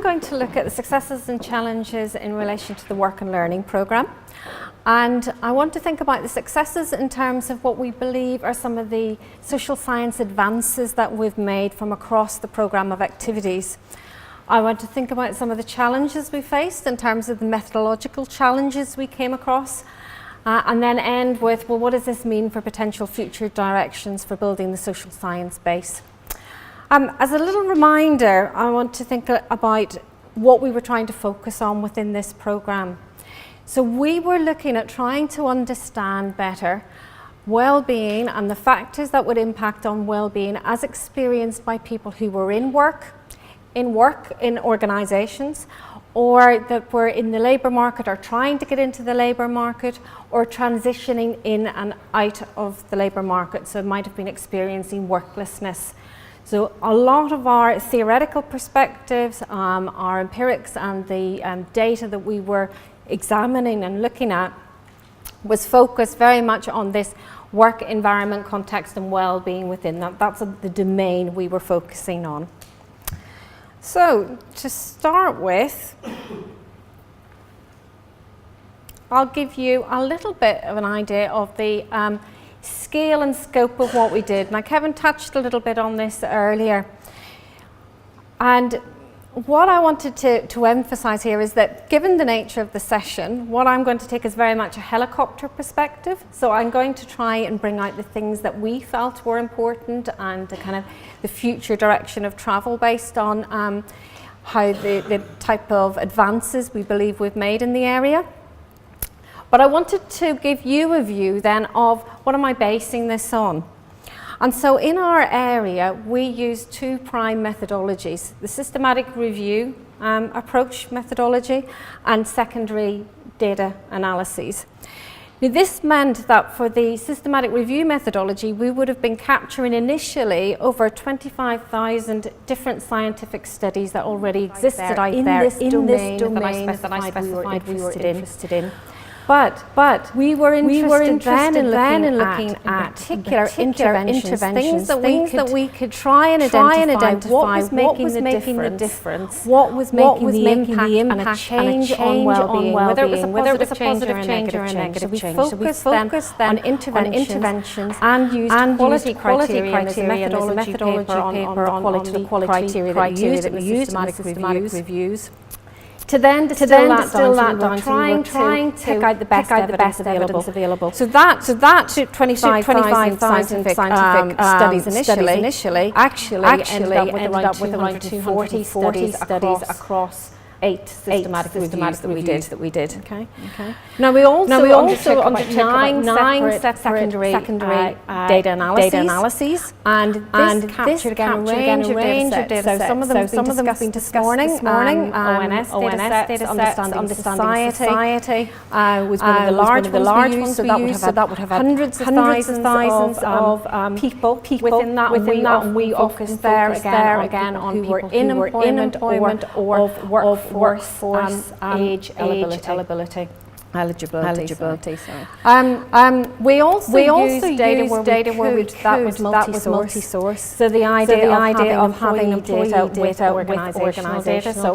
I'm going to look at the successes and challenges in relation to the work and learning programme. And I want to think about the successes in terms of what we believe are some of the social science advances that we've made from across the programme of activities. I want to think about some of the challenges we faced in terms of the methodological challenges we came across, and then end with, well, what does this mean for potential future directions for building the social science base? As a little reminder, I want to think about what we were trying to focus on within this programme. So we were looking at trying to understand better well-being and the factors that would impact on well-being as experienced by people who were in work in organisations, or that were in the labour market or trying to get into the labour market, or transitioning in and out of the labour market, so might have been experiencing worklessness. So a lot of our theoretical perspectives, our empirics and the data that we were examining and looking at was focused very much on this work environment context and well-being within that. That's the domain we were focusing on. So to start with, I'll give you a little bit of an idea of the scale and scope of what we did. Now, Kevin touched a little bit on this earlier. And what I wanted to emphasize here is that given the nature of the session, what I'm going to take is very much a helicopter perspective. So I'm going to try and bring out the things that we felt were important and the kind of the future direction of travel based on how the type of advances we believe we've made in the area. But I wanted to give you a view then of what am I basing this on? And so in our area, we use two prime methodologies, the systematic review approach methodology and secondary data analyses. Now, this meant that for the systematic review methodology, we would have been capturing initially over 25,000 different scientific studies that already existed out in there this domain that I specified we were interested in. But we were interested then in looking at particular interventions, things that we could try and identify what was making the difference, what was making the impact and a change on well-being, whether it was a positive change or a negative change. So we focused then on interventions and used quality criteria as a methodology paper on quality criteria that we used in systematic reviews. To then distill that down, trying to pick out the best evidence available. So that 25,000 scientific studies initially actually ended up with around 240 studies across 8 systematic reviews that we did. Okay. Now we also undertook 9 separate secondary data analyses, and this captured again a range of data sets. So some of them have been discussed this morning. ONS data sets, understanding society was one of the large ones. So that would have hundreds of thousands of people within that, and we focused there again on people who were in employment or of workforce age eligibility. We also used data where we could, that was multi-source. So the idea of having employee data with organisational data, so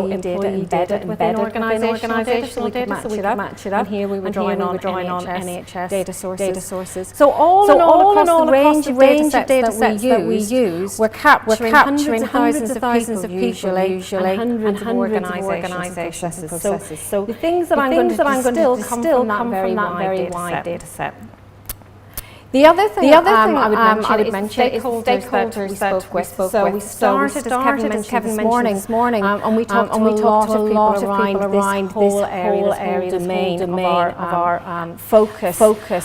employee data embedded within organisational data, so we could match it up. And here we were drawing on NHS data sources. So all in all, across the range of data sets that we use, we're capturing hundreds of thousands of people usually, and hundreds of organisations and processes. So the things that I'm going to still come from that very wide data set. The other thing I would mention is stakeholders that we spoke with. So we started, as Kevin mentioned this morning, and we talked to a lot of people around this whole area, this domain of our focus.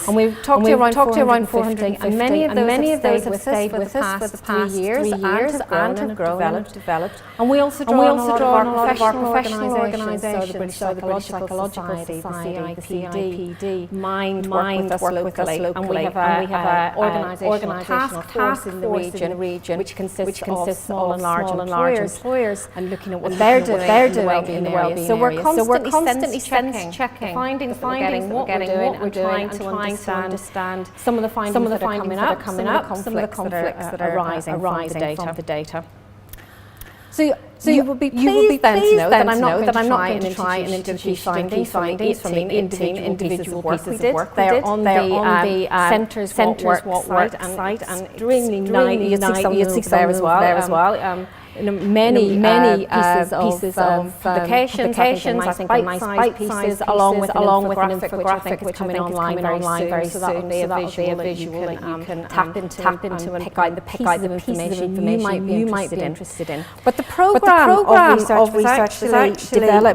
And we've talked to around 450, and many of those have stayed with us for the past 3 years and have grown and developed. And we also draw on a lot of our professional organisations, so the British Psychological Society, the CIPD, Mind work with us locally, and we have an organisational task force in the region which consists of small and large employers and looking at what they're doing in the wellbeing area. So we're constantly checking the findings that we're getting, what we're doing, and trying to understand some of the findings that are coming up, some of the conflicts that are arising from the data. So you will be pleased then to know that I'm not going to try and introduce findings from the individual pieces of work we did. They're on the Centres What Works site, and extremely nice. You'd see some there as well. Many pieces of publications. I think they're nice bite pieces, along with an infographic which coming online very soon. So that will be a visual that you can tap into and pick out the pieces of information you might be interested in. But the program of research was actually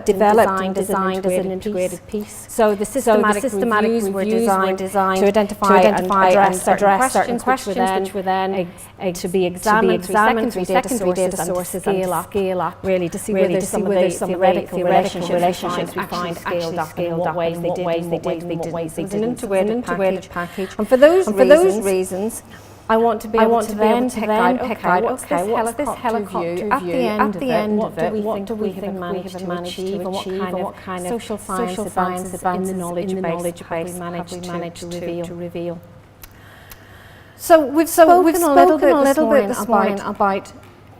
developed and designed as an integrated piece. So the systematic reviews were designed to identify and address certain questions which were then to be examined through secondary data sources and scale up really to see whether some of the theoretical relationships we find actually scaled up, and what ways they did, and what ways they didn't. It was an integrated package. And for those reasons, I want to be able to pick out, what's this helicopter view at the end of it, what do we think we have managed to achieve, and what kind of social science advances in the knowledge base have we managed to reveal. So we've spoken a little bit this morning about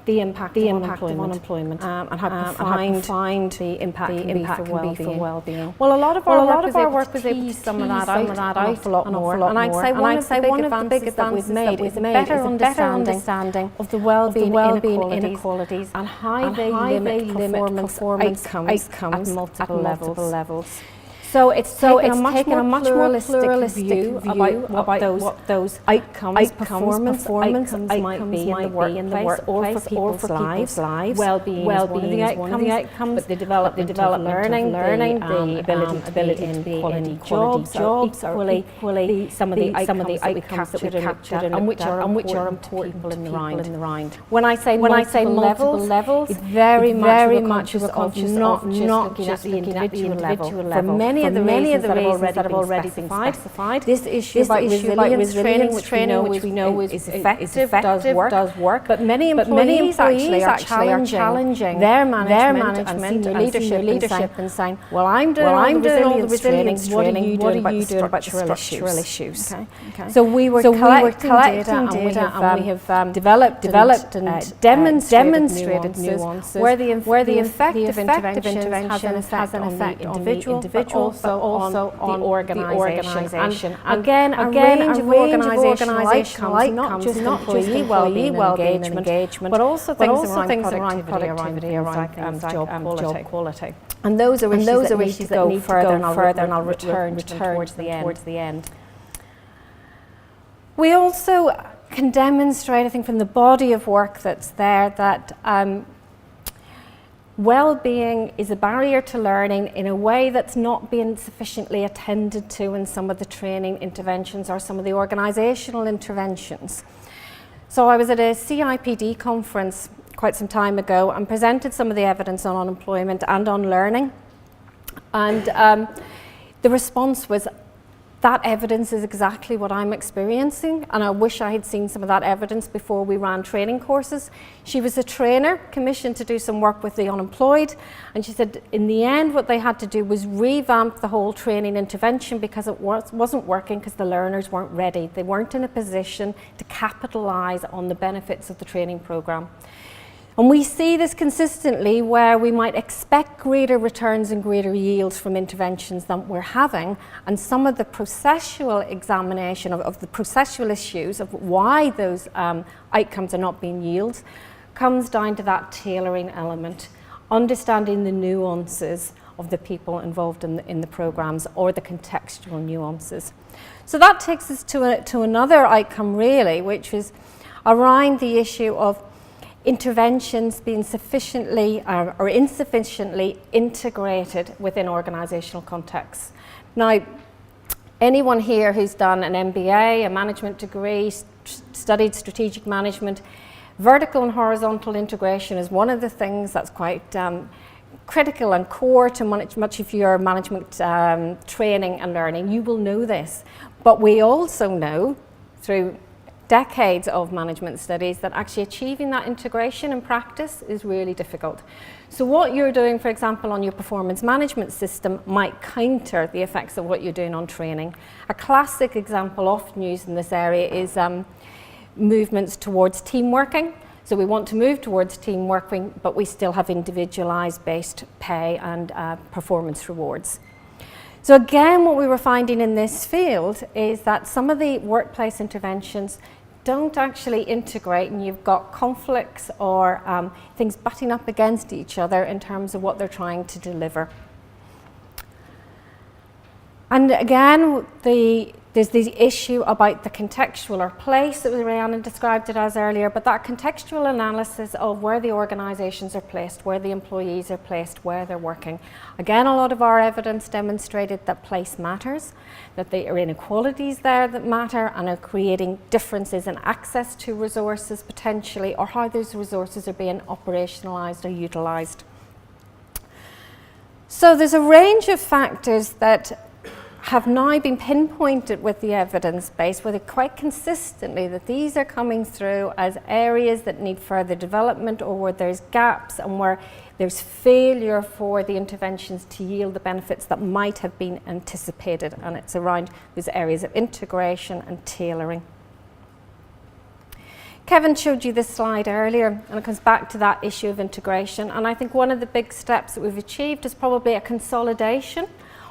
the impact of unemployment and how profound the impact can be for well-being. Well, a lot of our work was able to sum that out an awful lot more. And I'd say one of the big advances that we've made is a better understanding of the well-being inequalities and how they limit performance outcomes at multiple levels. So it's taken a much more pluralistic view about what those outcomes, performance might be in the workplace or for people's lives. Well-being is one of the outcomes, but the development of learning, the ability to be in quality jobs are equally some of the outcomes that we captured and which are important to people in the round. When I say multiple levels, it's very much of not just looking at the individual level. For many of the reasons that have already been specified, this issue about resilience training, which we know is effective, does work, but many employees actually are challenging their management and senior leadership and saying, well, I'm doing all the resilience training, what are you doing about structural issues? So we were collecting data and we have developed and demonstrated nuances where the effective intervention has an effect on the individual, but also on the organisation. And again, a range of organisational outcomes, not just employee well-being and engagement, but also things around productivity, around job quality. And those are issues that need to go further, and I'll return towards the end. We also can demonstrate, I think, from the body of work that's there, that well-being is a barrier to learning in a way that's not been sufficiently attended to in some of the training interventions or some of the organisational interventions. So I was at a CIPD conference quite some time ago and presented some of the evidence on unemployment and on learning. And the response was, that evidence is exactly what I'm experiencing, and I wish I had seen some of that evidence before we ran training courses. She was a trainer commissioned to do some work with the unemployed, and she said in the end what they had to do was revamp the whole training intervention because it wasn't working because the learners weren't ready. They weren't in a position to capitalise on the benefits of the training programme. And we see this consistently where we might expect greater returns and greater yields from interventions than we're having, and some of the processual examination of the processual issues of why those outcomes are not being yielded comes down to that tailoring element, understanding the nuances of the people involved in the programs or the contextual nuances. So that takes us to another outcome really, which is around the issue of interventions being sufficiently or insufficiently integrated within organisational contexts. Now, anyone here who's done an MBA, a management degree, studied strategic management, vertical and horizontal integration is one of the things that's quite critical and core to much of your management training and learning. You will know this, but we also know through decades of management studies that actually achieving that integration in practice is really difficult. So what you're doing, for example, on your performance management system might counter the effects of what you're doing on training. A classic example often used in this area is movements towards team working. So we want to move towards teamwork, but we still have individualised based pay and performance rewards. So again, what we were finding in this field is that some of the workplace interventions don't actually integrate, and you've got conflicts or things butting up against each other in terms of what they're trying to deliver. And again, there's the issue about the contextual or place that Rhiannon described it as earlier, but that contextual analysis of where the organisations are placed, where the employees are placed, where they're working. Again, a lot of our evidence demonstrated that place matters, that there are inequalities there that matter and are creating differences in access to resources potentially, or how those resources are being operationalised or utilised. So there's a range of factors that have now been pinpointed with the evidence base, where quite consistently that these are coming through as areas that need further development, or where there's gaps and where there's failure for the interventions to yield the benefits that might have been anticipated, and it's around those areas of integration and tailoring. Kevin showed you this slide earlier, and it comes back to that issue of integration, and I think one of the big steps that we've achieved is probably a consolidation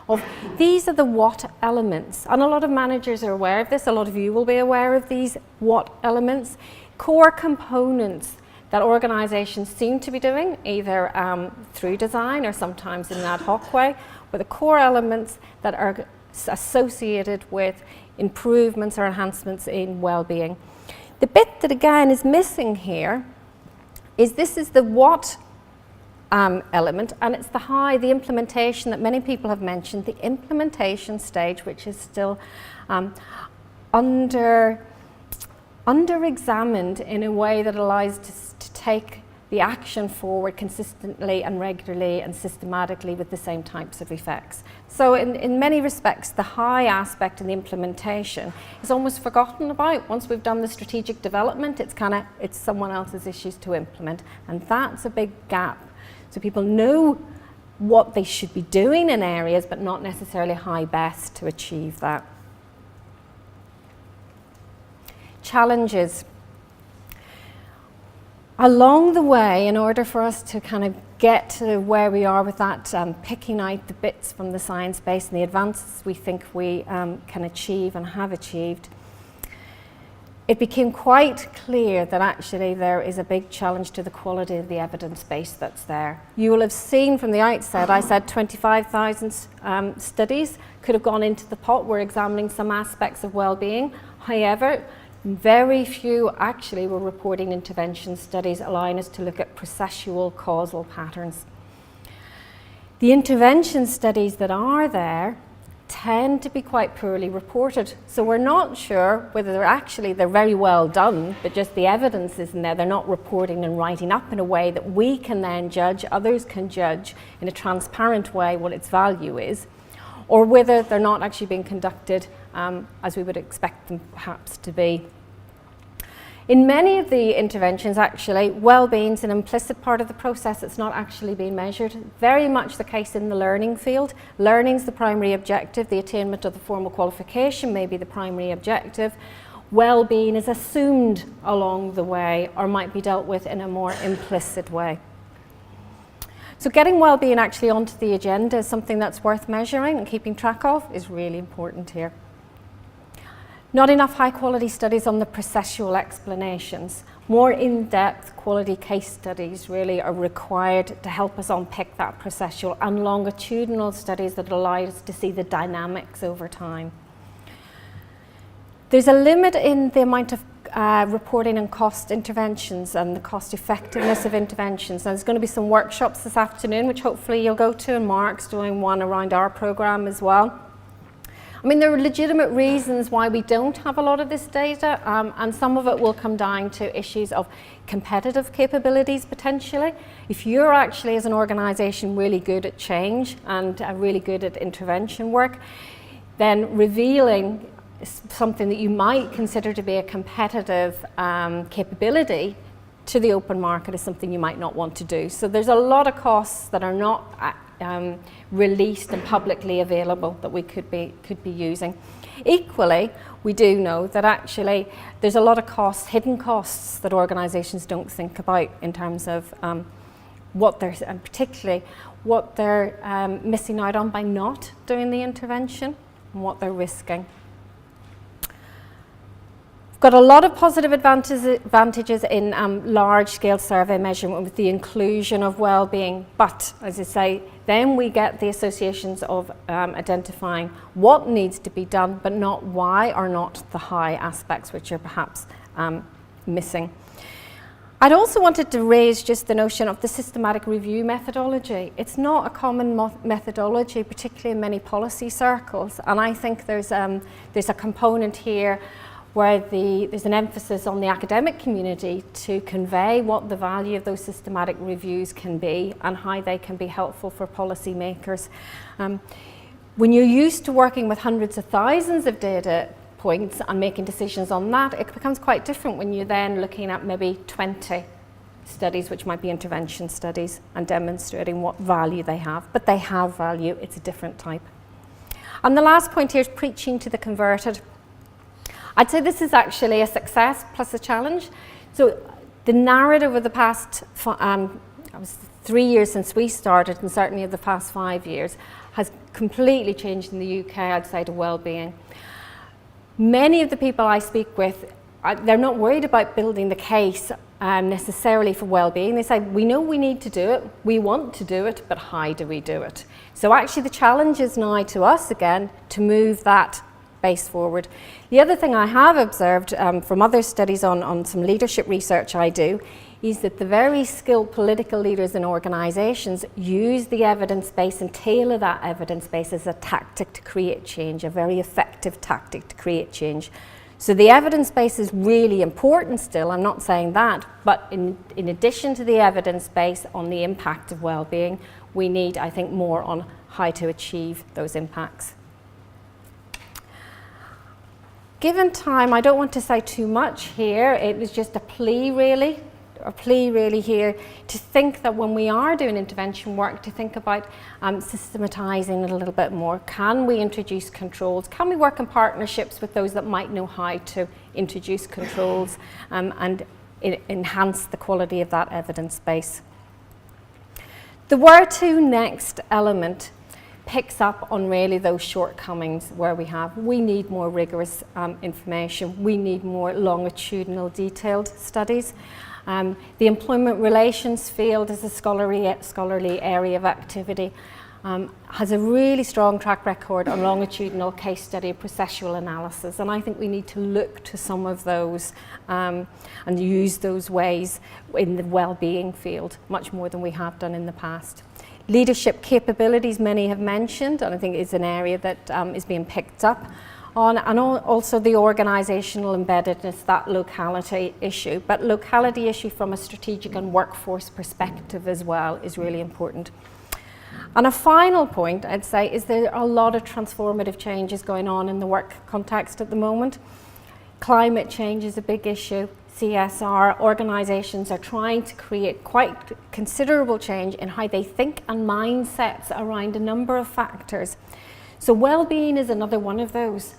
of these are the what elements, and a lot of managers are aware of this, a lot of you will be aware of these what elements, core components that organisations seem to be doing, either through design or sometimes in an ad hoc way, but the core elements that are associated with improvements or enhancements in well-being. The bit that again is missing here is this is the what element, and it's the implementation that many people have mentioned, the implementation stage, which is still under-examined in a way that allows us to take the action forward consistently and regularly and systematically with the same types of effects. So in many respects, the high aspect in the implementation is almost forgotten about. Once we've done the strategic development, it's someone else's issues to implement, and that's a big gap. So people know what they should be doing in areas, but not necessarily how best to achieve that. Challenges. Along the way, in order for us to kind of get to where we are with that, picking out the bits from the science base and the advances we think we can achieve and have achieved, it became quite clear that actually there is a big challenge to the quality of the evidence base that's there. You will have seen from the outset, I said 25,000 studies could have gone into the pot. We're examining some aspects of well-being. However, very few actually were reporting intervention studies allowing us to look at processual causal patterns. The intervention studies that are there tend to be quite poorly reported. So we're not sure whether they're very well done, but just the evidence isn't there. They're not reporting and writing up in a way that we can then judge, others can judge in a transparent way what its value is, or whether they're not actually being conducted as we would expect them perhaps to be. In many of the interventions, actually, well-being is an implicit part of the process. It's not actually being measured. Very much the case in the learning field. Learning is the primary objective. The attainment of the formal qualification may be the primary objective. Well-being is assumed along the way, or might be dealt with in a more implicit way. So getting well-being actually onto the agenda is something that's worth measuring and keeping track of is really important here. Not enough high-quality studies on the processual explanations. More in-depth quality case studies really are required to help us unpick that processual, and longitudinal studies that allow us to see the dynamics over time. There's a limit in the amount of reporting and cost interventions and the cost effectiveness of interventions. And there's going to be some workshops this afternoon, which hopefully you'll go to, and Mark's doing one around our programme as well. I mean, there are legitimate reasons why we don't have a lot of this data, and some of it will come down to issues of competitive capabilities potentially. If you're actually, as an organisation, really good at change and really good at intervention work, then revealing something that you might consider to be a competitive capability to the open market is something you might not want to do. So there's a lot of costs that are not released and publicly available that we could be using. Equally, we do know that actually there's a lot of costs, hidden costs, that organisations don't think about in terms of what they're, and particularly what they're missing out on by not doing the intervention and what they're risking. Got a lot of positive advantages in large-scale survey measurement with the inclusion of well-being, but as I say, then we get the associations of identifying what needs to be done, but not why or not the high aspects which are perhaps missing. I'd also wanted to raise just the notion of the systematic review methodology. It's not a common methodology, particularly in many policy circles, and I think there's a component here where there's an emphasis on the academic community to convey what the value of those systematic reviews can be and how they can be helpful for policymakers. When you're used to working with hundreds of thousands of data points and making decisions on that, it becomes quite different when you're then looking at maybe 20 studies, which might be intervention studies, and demonstrating what value they have. But they have value, it's a different type. And the last point here is preaching to the converted. I'd say this is actually a success plus a challenge. So the narrative of the past 3 years since we started, and certainly of the past 5 years, has completely changed in the UK, I'd say, to well-being. Many of the people I speak with, they're not worried about building the case necessarily for well-being. They say, we know we need to do it, we want to do it, but how do we do it? So actually the challenge is now to us again to move that base forward. The other thing I have observed from other studies on some leadership research I do is that the very skilled political leaders in organisations use the evidence base and tailor that evidence base as a tactic to create change, a very effective tactic to create change. So the evidence base is really important still, I'm not saying that, but in addition to the evidence base on the impact of well-being, we need, I think, more on how to achieve those impacts. Given time, I don't want to say too much here. It was just a plea really here to think that when we are doing intervention work, to think about systematising it a little bit more. Can we introduce controls? Can we work in partnerships with those that might know how to introduce controls and enhance the quality of that evidence base? The where to next element picks up on really those shortcomings where we need more rigorous information, we need more longitudinal detailed studies. The employment relations field is a scholarly area of activity, has a really strong track record on longitudinal case study processual analysis, and I think we need to look to some of those and use those ways in the well-being field much more than we have done in the past. Leadership capabilities, many have mentioned, and I think is an area that is being picked up on, and also the organisational embeddedness, that locality issue. But locality issue from a strategic and workforce perspective as well is really important. And a final point I'd say is there are a lot of transformative changes going on in the work context at the moment. Climate change is a big issue. CSR, organisations are trying to create quite considerable change in how they think and mindsets around a number of factors. So well-being is another one of those.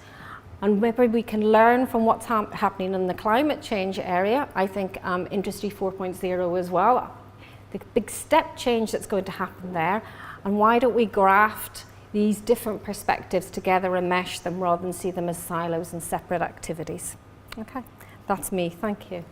And maybe we can learn from what's happening in the climate change area. I think Industry 4.0 as well, the big step change that's going to happen there. And why don't we graft these different perspectives together and mesh them rather than see them as silos and separate activities? Okay. That's me. Thank you.